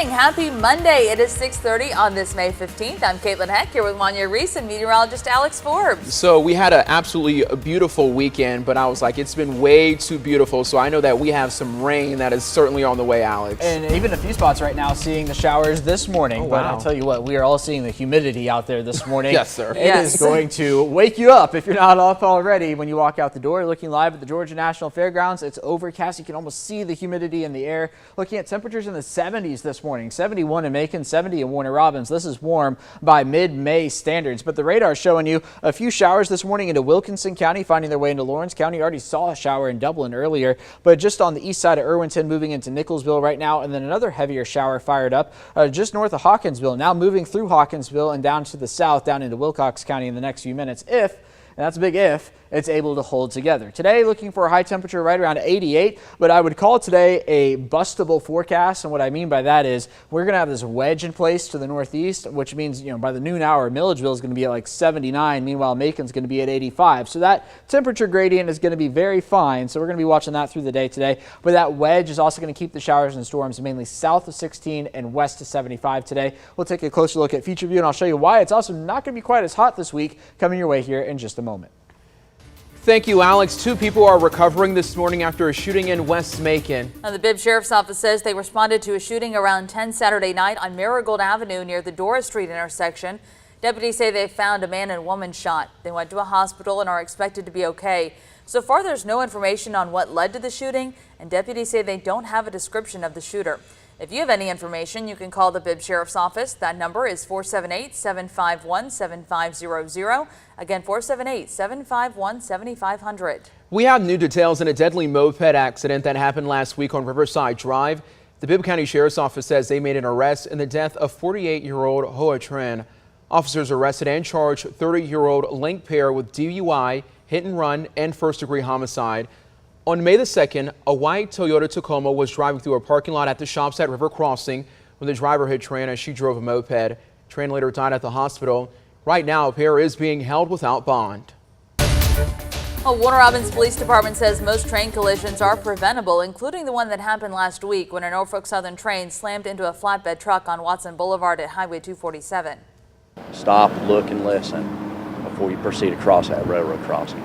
morning. Happy Monday. It is 6:30 on this May 15th. I'm Caitlin Heck here with Wanya Reese and meteorologist Alex Forbes. So we had an absolutely beautiful weekend, but I was like, it's been way too beautiful. So I know that we have some rain that is certainly on the way, Alex. And even a few spots right now seeing the showers this morning. Oh, but wow. I'll tell you what, we are all seeing the humidity out there this morning. Yes, sir. It is going to wake you up if you're not up already when you walk out the door. Looking live at the Georgia National Fairgrounds, it's overcast. You can almost see the humidity in the air. Looking at temperatures in the 70s this morning, 71 in Macon, 70 in Warner Robins. This is warm by mid-May standards, but the radar is showing you a few showers this morning into Wilkinson County, finding their way into Lawrence County. Already saw a shower in Dublin earlier, but just on the east side of Irwinton, moving into Nicholsville right now, and then another heavier shower fired up just north of Hawkinsville, now moving through Hawkinsville and down to the south, down into Wilcox County in the next few minutes, if, and that's a big if, it's able to hold together. Today, looking for a high temperature right around 88, but I would call today a bustable forecast. And what I mean by that is we're going to have this wedge in place to the northeast, which means, by the noon hour, Milledgeville is going to be at like 79. Meanwhile, Macon's going to be at 85. So that temperature gradient is going to be very fine. So we're going to be watching that through the day today. But that wedge is also going to keep the showers and storms mainly south of 16 and west of 75 today. We'll take a closer look at future view, and I'll show you why it's also not going to be quite as hot this week, coming your way here in just a moment. Thank you, Alex. 2 people are recovering this morning after a shooting in West Macon. Now, the Bibb Sheriff's Office says they responded to a shooting around 10 Saturday night on Marigold Avenue near the Dora Street intersection. Deputies say they found a man and woman shot. They went to a hospital and are expected to be okay. So far, there's no information on what led to the shooting, and deputies say they don't have a description of the shooter. If you have any information, you can call the Bibb Sheriff's Office. That number is 478-751-7500. Again, 478-751-7500. We have new details in a deadly moped accident that happened last week on Riverside Drive. The Bibb County Sheriff's Office says they made an arrest in the death of 48-year-old Hoa Tran. Officers arrested and charged 30-year-old Link Pair with DUI, hit and run, and first-degree homicide. On May the 2nd, a white Toyota Tacoma was driving through a parking lot at the shops at River Crossing when the driver hit Tran as she drove a moped. Tran later died at the hospital. Right now, Pair is being held without bond. Well, Warner Robins Police Department says most train collisions are preventable, including the one that happened last week when a Norfolk Southern train slammed into a flatbed truck on Watson Boulevard at Highway 247. Stop, look, and listen before you proceed across that railroad crossing.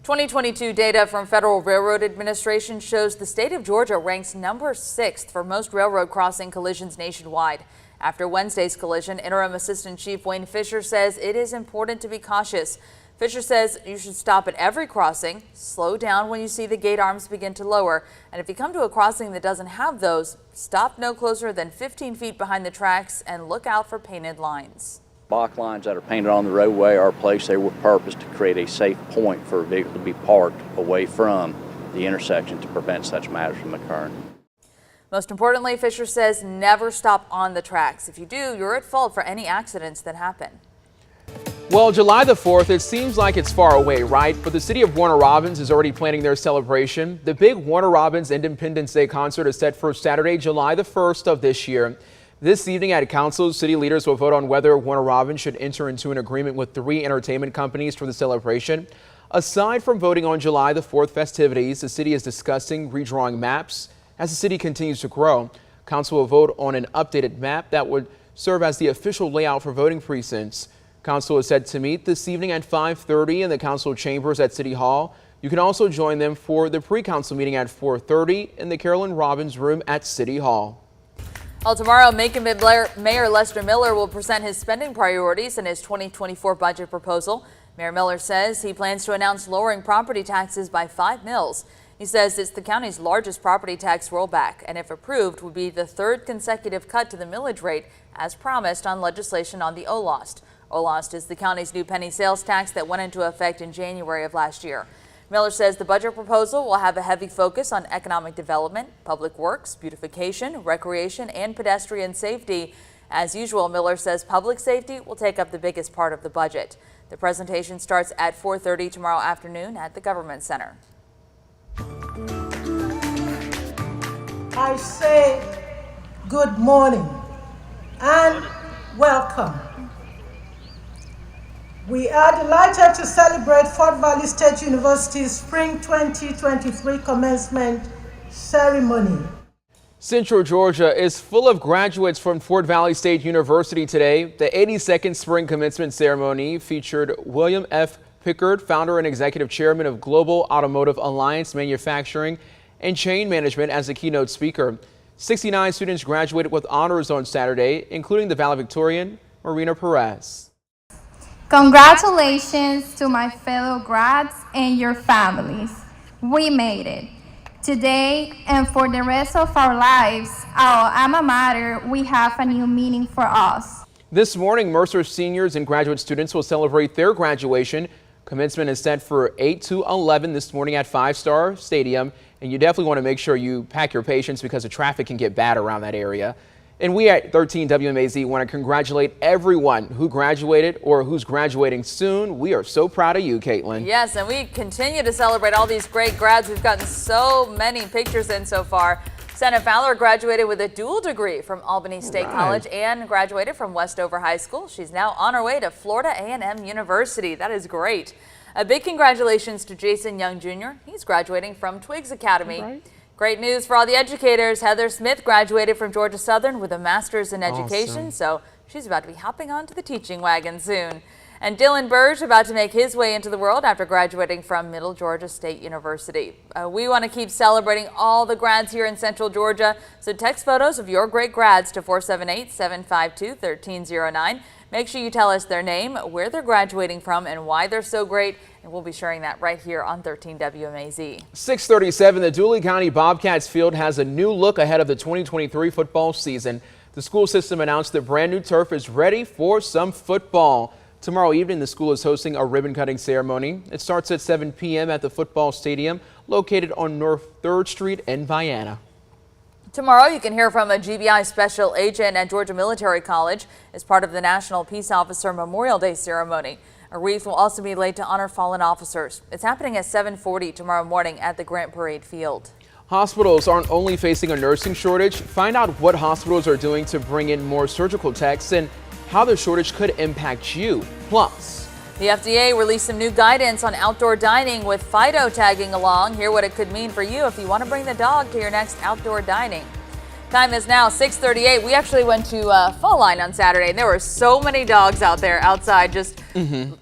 2022 data from Federal Railroad Administration shows the state of Georgia ranks number 6th for most railroad crossing collisions nationwide. After Wednesday's collision, Interim Assistant Chief Wayne Fisher says it is important to be cautious. Fisher says you should stop at every crossing, slow down when you see the gate arms begin to lower, and if you come to a crossing that doesn't have those, stop no closer than 15 feet behind the tracks and look out for painted lines. Block lines that are painted on the roadway are placed there with purpose to create a safe point for a vehicle to be parked away from the intersection to prevent such matters from occurring. Most importantly, Fisher says never stop on the tracks. If you do, you're at fault for any accidents that happen. Well, July the 4th, it seems like it's far away, right? But the city of Warner Robins is already planning their celebration. The big Warner Robins Independence Day concert is set for Saturday, July the 1st of this year. This evening at council, city leaders will vote on whether Warner Robins should enter into an agreement with 3 entertainment companies for the celebration. Aside from voting on July the 4th festivities, the city is discussing redrawing maps as the city continues to grow. Council will vote on an updated map that would serve as the official layout for voting precincts. Council is set to meet this evening at 5:30 in the council chambers at City Hall. You can also join them for the pre-council meeting at 4:30 in the Carolyn Robbins Room at City Hall. Well, tomorrow, Macon Mayor Lester Miller will present his spending priorities in his 2024 budget proposal. Mayor Miller says he plans to announce lowering property taxes by 5 mills. He says it's the county's largest property tax rollback, and if approved, would be the 3rd consecutive cut to the millage rate, as promised on legislation on the OLOST. OLOST is the county's new penny sales tax that went into effect in January of last year. Miller says the budget proposal will have a heavy focus on economic development, public works, beautification, recreation, and pedestrian safety. As usual, Miller says public safety will take up the biggest part of the budget. The presentation starts at 4:30 tomorrow afternoon at the Government Center. I say good morning and welcome. We are delighted to celebrate Fort Valley State University's Spring 2023 commencement ceremony. Central Georgia is full of graduates from Fort Valley State University today. The 82nd spring commencement ceremony featured William F. Pickard, founder and executive chairman of Global Automotive Alliance Manufacturing and Chain Management, as the keynote speaker. 69 students graduated with honors on Saturday, including the valedictorian, Marina Perez. Congratulations to my fellow grads and your families. We made it. Today and for the rest of our lives, our alma mater, we have a new meaning for us. This morning, Mercer seniors and graduate students will celebrate their graduation. Commencement is set for 8 to 11 this morning at 5 Star Stadium, and you definitely want to make sure you pack your patience because the traffic can get bad around that area. And we at 13 WMAZ want to congratulate everyone who graduated or who's graduating soon. We are so proud of you, Caitlin. Yes, and we continue to celebrate all these great grads. We've gotten so many pictures in so far. Senna Fowler graduated with a dual degree from Albany State College and graduated from Westover High School. She's now on her way to Florida A&M University. That is great. A big congratulations to Jason Young Jr. He's graduating from Twiggs Academy. Great news for all the educators. Heather Smith graduated from Georgia Southern with a master's in education, so she's about to be hopping onto the teaching wagon soon. And Dylan Burge about to make his way into the world after graduating from Middle Georgia State University. We want to keep celebrating all the grads here in Central Georgia, so text photos of your great grads to 478-752-1309. Make sure you tell us their name, where they're graduating from, and why they're so great. And we'll be sharing that right here on 13 WMAZ. 6:37, the Dooley County Bobcats field has a new look ahead of the 2023 football season. The school system announced the brand new turf is ready for some football. Tomorrow evening, the school is hosting a ribbon cutting ceremony. It starts at 7 p.m. at the football stadium located on North 3rd Street in Vienna. Tomorrow, you can hear from a GBI special agent at Georgia Military College as part of the National Peace Officer Memorial Day ceremony. A wreath will also be laid to honor fallen officers. It's happening at 7:40 tomorrow morning at the Grant Parade Field. Hospitals aren't only facing a nursing shortage. Find out what hospitals are doing to bring in more surgical techs and how the shortage could impact you. Plus, the FDA released some new guidance on outdoor dining with Fido tagging along. Hear what it could mean for you if you want to bring the dog to your next outdoor dining. Time is now 6:38. We actually went to Fall Line on Saturday, and there were so many dogs out there outside just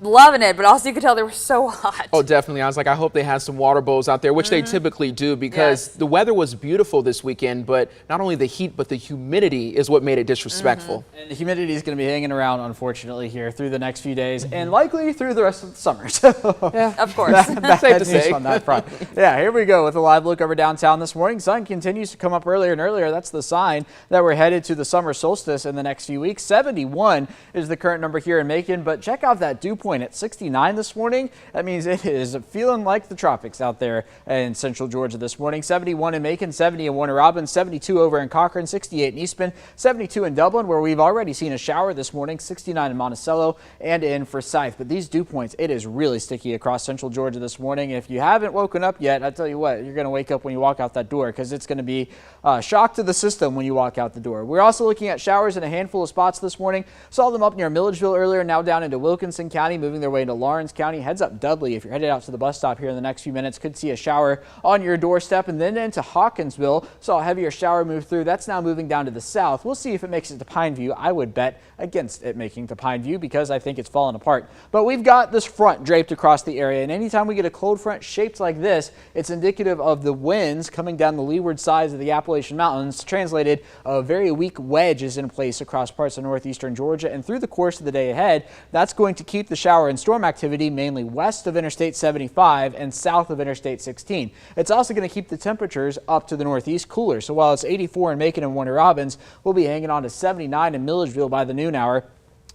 loving it, but also you could tell they were so hot. oh, definitely. I was like, I hope they had some water bowls out there, which they typically do because the weather was beautiful this weekend, but not only the heat, but the humidity is what made it disrespectful. And the humidity is going to be hanging around, unfortunately, here through the next few days and likely through the rest of the summer. So, Yeah, of course. Safe to say. On that front. Yeah, here we go with a live look over downtown this morning. Sun continues to come up earlier and earlier. That's the sign that we're headed to the summer solstice in the next few weeks. 71 is the current number here in Macon, but check out that dew point at 69 this morning. That means it is feeling like the tropics out there in Central Georgia this morning. 71 in Macon, 70 in Warner Robins, 72 over in Cochran, 68 in Eastman, 72 in Dublin, where we've already seen a shower this morning, 69 in Monticello and in Forsyth. But these dew points, it is really sticky across Central Georgia this morning. If you haven't woken up yet, I tell you what, you're going to wake up when you walk out that door because it's going to be a shock to the system when you walk out the door. We're also looking at showers in a handful of spots this morning. Saw them up near Milledgeville earlier, now down into Wilkinson County, moving their way into Lawrence County. Heads up Dudley. If you're headed out to the bus stop here in the next few minutes, could see a shower on your doorstep. And then into Hawkinsville, saw a heavier shower move through. That's now moving down to the south. We'll see if it makes it to Pineview. I would bet against it making to Pineview because I think it's falling apart. But we've got this front draped across the area, and anytime we get a cold front shaped like this, it's indicative of the winds coming down the leeward sides of the Appalachian Mountains. Translated, a very weak wedge is in place across parts of northeastern Georgia, and through the course of the day ahead, that's going to keep the shower and storm activity mainly west of Interstate 75 and south of Interstate 16. It's also going to keep the temperatures up to the northeast cooler. So while it's 84 in Macon and Warner Robins, we'll be hanging on to 79 in Milledgeville by the noon hour.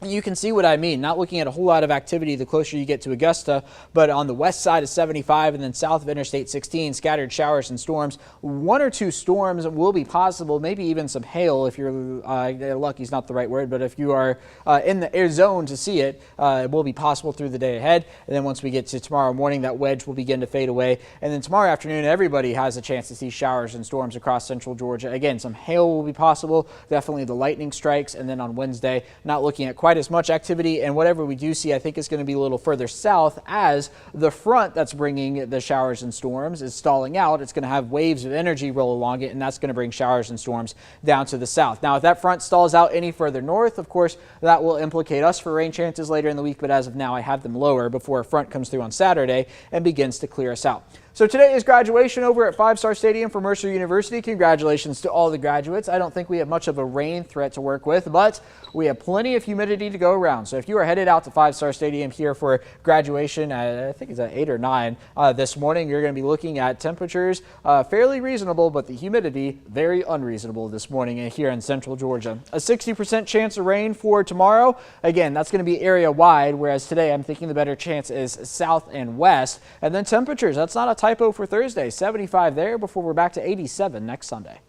You can see what I mean, not looking at a whole lot of activity the closer you get to Augusta, but on the west side of 75 and then south of Interstate 16, scattered showers and storms. One or two storms will be possible, maybe even some hail if you're lucky is not the right word, but if you are in the air zone to see it, it will be possible through the day ahead. And then once we get to tomorrow morning, that wedge will begin to fade away. And then tomorrow afternoon, everybody has a chance to see showers and storms across Central Georgia. Again, some hail will be possible, definitely the lightning strikes, and then on Wednesday, not looking at quite quite as much activity, and whatever we do see, I think is going to be a little further south as the front that's bringing the showers and storms is stalling out. It's going to have waves of energy roll along it, and that's going to bring showers and storms down to the south. Now, if that front stalls out any further north, of course, that will implicate us for rain chances later in the week, but as of now, I have them lower before a front comes through on Saturday and begins to clear us out. So today is graduation over at 5 Star Stadium for Mercer University. Congratulations to all the graduates. I don't think we have much of a rain threat to work with, but we have plenty of humidity to go around. So if you are headed out to 5 Star Stadium here for graduation, I think it's at 8 or 9 this morning, you're going to be looking at temperatures fairly reasonable, but the humidity very unreasonable this morning here in central Georgia. A 60% chance of rain for tomorrow. Again, that's going to be area wide, whereas today I'm thinking the better chance is south and west. And then temperatures, that's not a typo for Thursday. 75 there before we're back to 87 next Sunday.